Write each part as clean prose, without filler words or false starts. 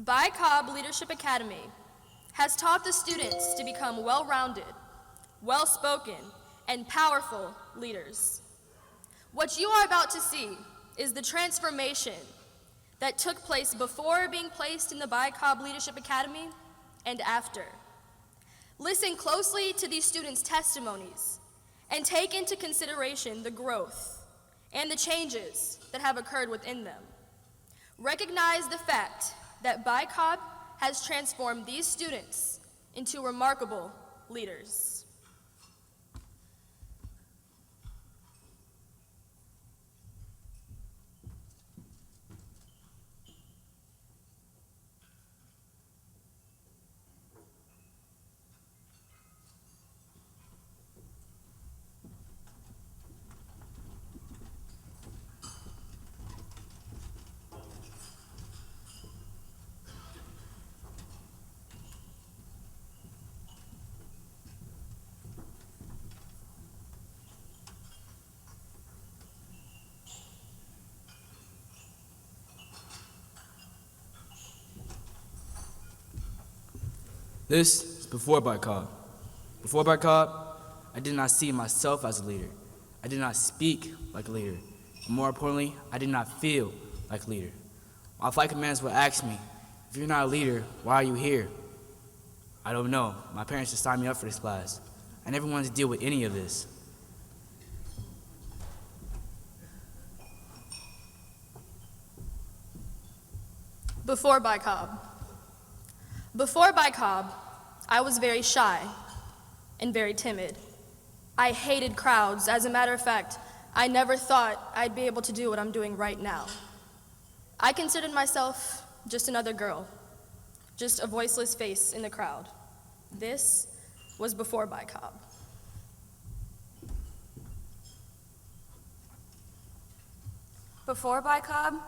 BuyCobb Leadership Academy has taught the students to become well-rounded, well-spoken, and powerful leaders. What you are about to see is the transformation that took place before being placed in the BuyCobb Leadership Academy and after. Listen closely to these students' testimonies and take into consideration the growth and the changes that have occurred within them. Recognize the fact that BuyCobb has transformed these students into remarkable leaders. This is before BuyCobb. Before BuyCobb, I did not see myself as a leader. I did not speak like a leader. And more importantly, I did not feel like a leader. My flight commanders would ask me, if you're not a leader, why are you here? I don't know. My parents just signed me up for this class. I never wanted to deal with any of this. Before BuyCobb. Before BuyCobb, I was very shy and very timid. I hated crowds. As a matter of fact, I never thought I'd be able to do what I'm doing right now. I considered myself just another girl, just a voiceless face in the crowd. This was before BuyCobb. Before BuyCobb,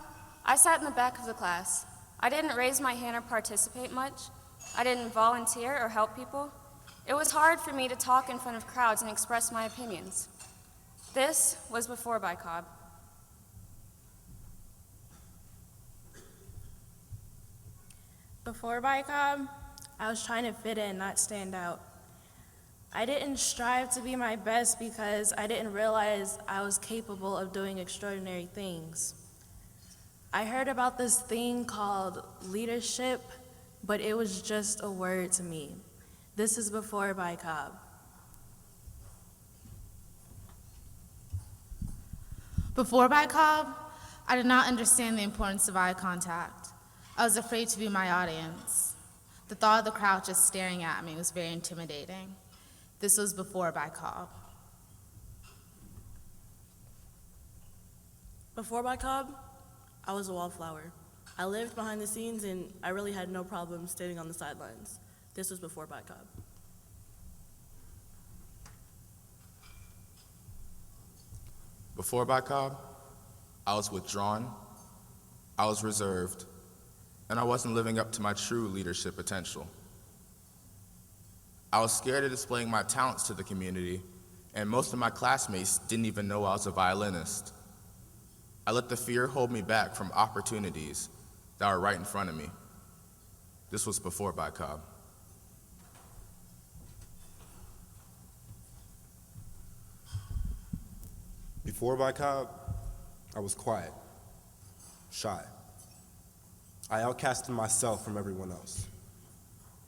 I sat in the back of the class. I didn't raise my hand or participate much. I didn't volunteer or help people. It was hard for me to talk in front of crowds and express my opinions. This was before BuyCobb. Before BuyCobb, I was trying to fit in, not stand out. I didn't strive to be my best because I didn't realize I was capable of doing extraordinary things. I heard about this thing called leadership, but it was just a word to me. This is before BuyCobb. Before BuyCobb, I did not understand the importance of eye contact. I was afraid to view my audience. The thought of the crowd just staring at me was very intimidating. This was before BuyCobb. Before BuyCobb, I was a wallflower. I lived behind the scenes and I really had no problem standing on the sidelines. This was before BuyCobb. Before BuyCobb, I was withdrawn, I was reserved, and I wasn't living up to my true leadership potential. I was scared of displaying my talents to the community, and most of my classmates didn't even know I was a violinist. I let the fear hold me back from opportunities that were right in front of me. This was before BuyCobb. Before BuyCobb, I was quiet, shy. I outcasted myself from everyone else.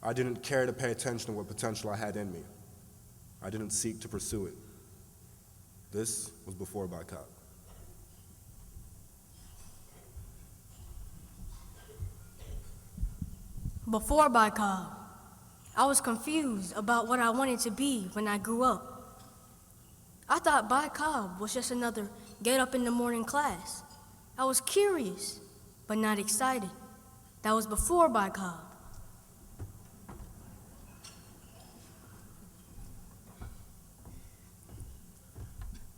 I didn't care to pay attention to what potential I had in me. I didn't seek to pursue it. This was before BuyCobb. Before BuyCobb, I was confused about what I wanted to be when I grew up. I thought BuyCobb was just another get up in the morning class. I was curious, but not excited. That was before BuyCobb.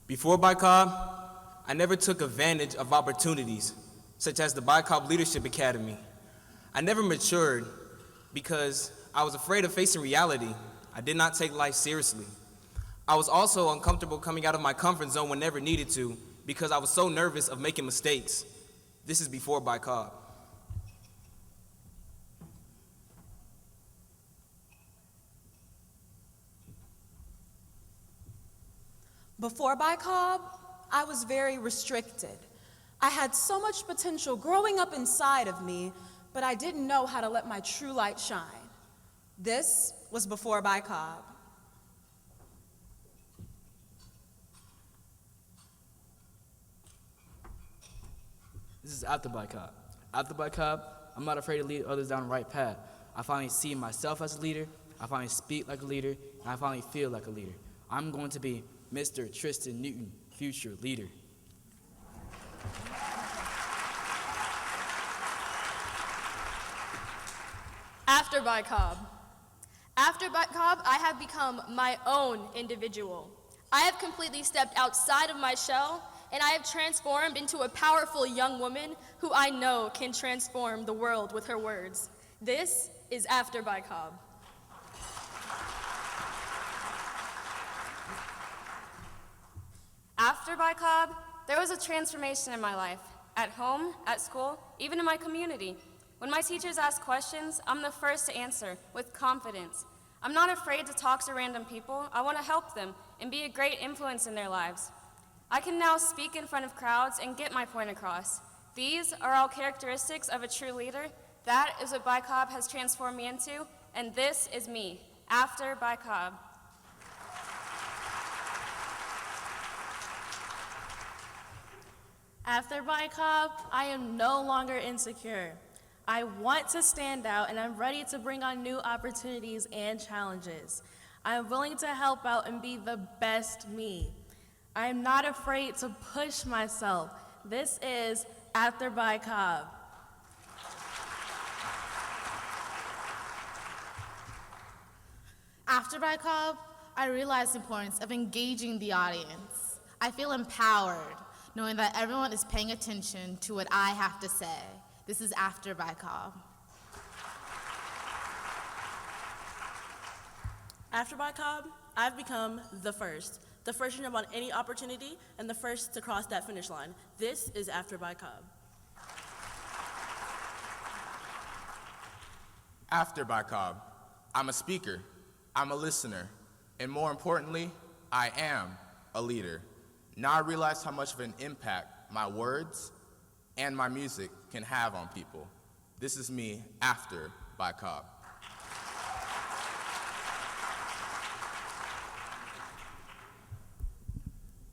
Before BuyCobb, I never took advantage of opportunities, such as the BuyCobb Leadership Academy. I never matured because I was afraid of facing reality. I did not take life seriously. I was also uncomfortable coming out of my comfort zone whenever needed to because I was so nervous of making mistakes. This is before BuyCobb. Before BuyCobb, I was very restricted. I had so much potential growing up inside of me, but I didn't know how to let my true light shine. This was before BuyCobb. This is after BuyCobb. After BuyCobb, I'm not afraid to lead others down the right path. I finally see myself as a leader, I finally speak like a leader, and I finally feel like a leader. I'm going to be Mr. Tristan Newton, future leader. After BuyCobb. After BuyCobb, I have become my own individual. I have completely stepped outside of my shell, and I have transformed into a powerful young woman who I know can transform the world with her words. This is after BuyCobb. After BuyCobb, there was a transformation in my life, at home, at school, even in my community. When my teachers ask questions, I'm the first to answer with confidence. I'm not afraid to talk to random people. I want to help them and be a great influence in their lives. I can now speak in front of crowds and get my point across. These are all characteristics of a true leader. That is what BuyCobb has transformed me into, and this is me, after BuyCobb. After BuyCobb, I am no longer insecure. I want to stand out, and I'm ready to bring on new opportunities and challenges. I am willing to help out and be the best me. I am not afraid to push myself. This is after BuyCobb. After BuyCobb, I realized the importance of engaging the audience. I feel empowered, knowing that everyone is paying attention to what I have to say. This is after BuyCobb. After BuyCobb, I've become the first to jump on any opportunity and the first to cross that finish line. This is after BuyCobb. After BuyCobb, I'm a speaker, I'm a listener, and more importantly, I am a leader. Now I realize how much of an impact my words and my music can have on people. This is me after BuyCobb.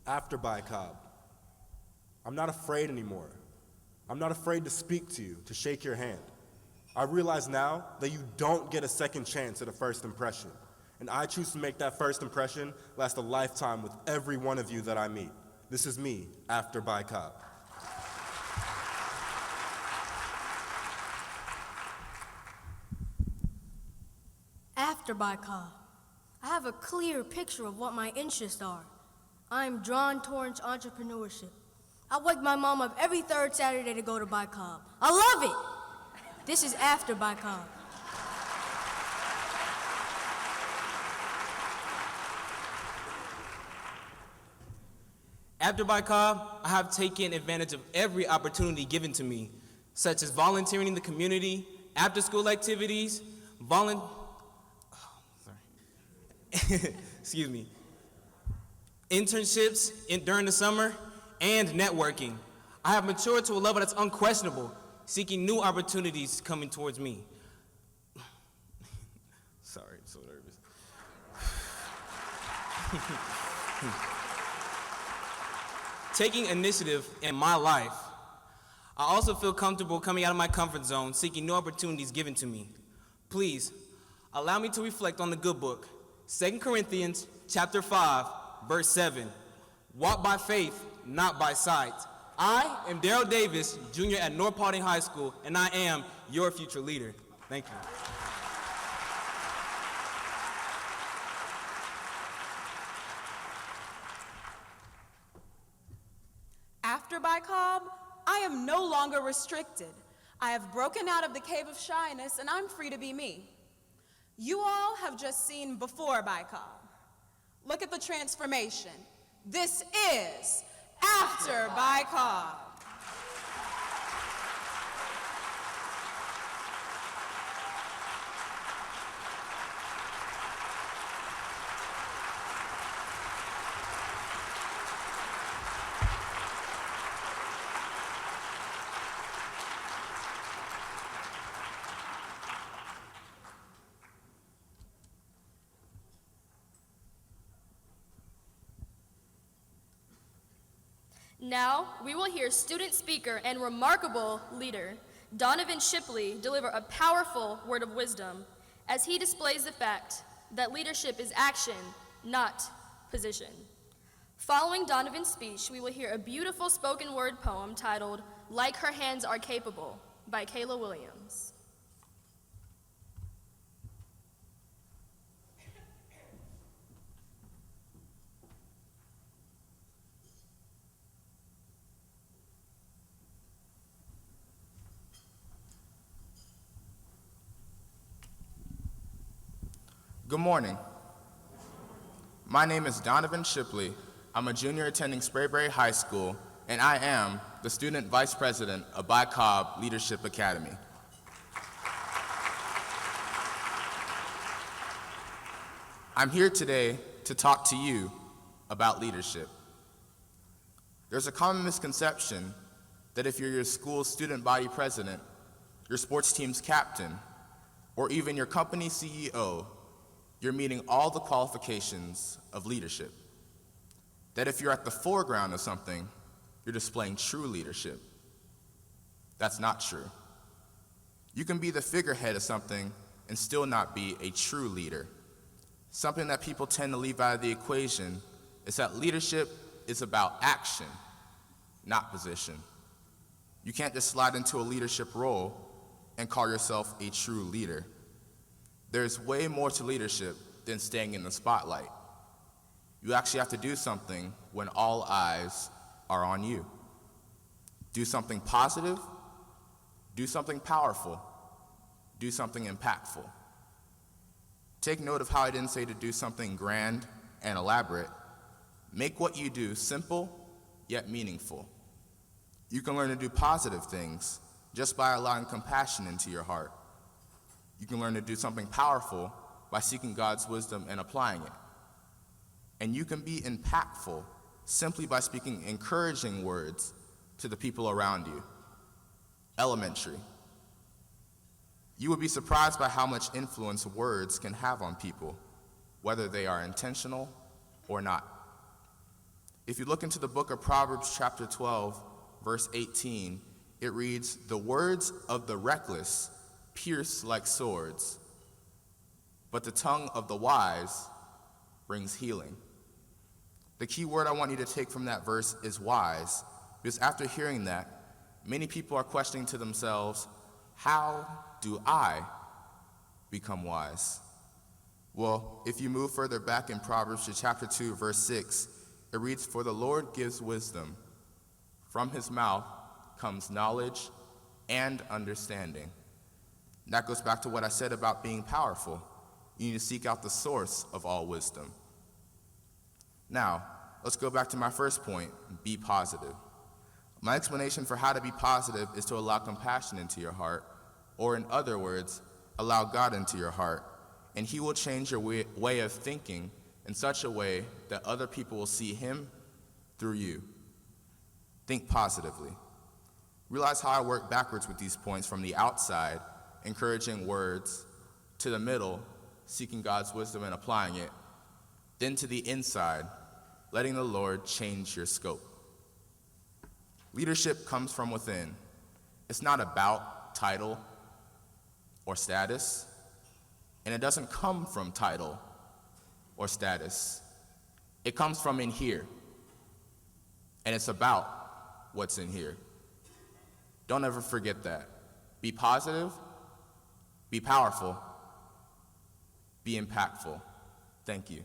After BuyCobb, I'm not afraid anymore. I'm not afraid to speak to you, to shake your hand. I realize now that you don't get a second chance at a first impression, and I choose to make that first impression last a lifetime with every one of you that I meet. This is me after BuyCobb. After BuyCobb, I have a clear picture of what my interests are. I am drawn towards entrepreneurship. I wake my mom up every third Saturday to go to BuyCobb. I love it. This is after BuyCobb. After BuyCobb, I have taken advantage of every opportunity given to me, such as volunteering in the community, after-school activities, excuse me, internships during the summer, and networking. I have matured to a level that's unquestionable, seeking new opportunities coming towards me. Sorry, I'm so nervous. Taking initiative in my life. I also feel comfortable coming out of my comfort zone, seeking new opportunities given to me. Please, allow me to reflect on the good book, 2 Corinthians chapter 5, verse 7. Walk by faith, not by sight. I am Daryl Davis, junior at North Paulding High School, and I am your future leader. Thank you. After BuyCobb, I am no longer restricted. I have broken out of the cave of shyness, and I'm free to be me. You all have just seen before BuyCobb. Look at the transformation. This is after BuyCobb. Now, we will hear student speaker and remarkable leader, Donovan Shipley, deliver a powerful word of wisdom as he displays the fact that leadership is action, not position. Following Donovan's speech, we will hear a beautiful spoken word poem titled, "Like Her Hands Are Capable" by Kayla Williams. Good morning. My name is Donovan Shipley. I'm a junior attending Sprayberry High School, and I am the student vice president of BuyCobb Leadership Academy. I'm here today to talk to you about leadership. There's a common misconception that if you're your school's student body president, your sports team's captain, or even your company's CEO, you're meeting all the qualifications of leadership. That if you're at the foreground of something, you're displaying true leadership. That's not true. You can be the figurehead of something and still not be a true leader. Something that people tend to leave out of the equation is that leadership is about action, not position. You can't just slide into a leadership role and call yourself a true leader. There's way more to leadership than staying in the spotlight. You actually have to do something when all eyes are on you. Do something positive, do something powerful, do something impactful. Take note of how I didn't say to do something grand and elaborate. Make what you do simple yet meaningful. You can learn to do positive things just by allowing compassion into your heart. You can learn to do something powerful by seeking God's wisdom and applying it. And you can be impactful simply by speaking encouraging words to the people around you. Elementary. You would be surprised by how much influence words can have on people, whether they are intentional or not. If you look into the book of Proverbs chapter 12, verse 18, it reads, "The words of the reckless pierce like swords, but the tongue of the wise brings healing." The key word I want you to take from that verse is wise, because after hearing that, many people are questioning to themselves, how do I become wise? Well, if you move further back in Proverbs to chapter 2, verse 6, it reads, "For the Lord gives wisdom. From his mouth comes knowledge and understanding." And that goes back to what I said about being powerful. You need to seek out the source of all wisdom. Now, let's go back to my first point, be positive. My explanation for how to be positive is to allow compassion into your heart, or in other words, allow God into your heart, and he will change your way of thinking in such a way that other people will see him through you. Think positively. Realize how I work backwards with these points from the outside, encouraging words, to the middle, seeking God's wisdom and applying it, then to the inside, letting the Lord change your scope. Leadership comes from within. It's not about title or status, and it doesn't come from title or status. It comes from in here, and it's about what's in here. Don't ever forget that. Be positive, be powerful, be impactful. Thank you.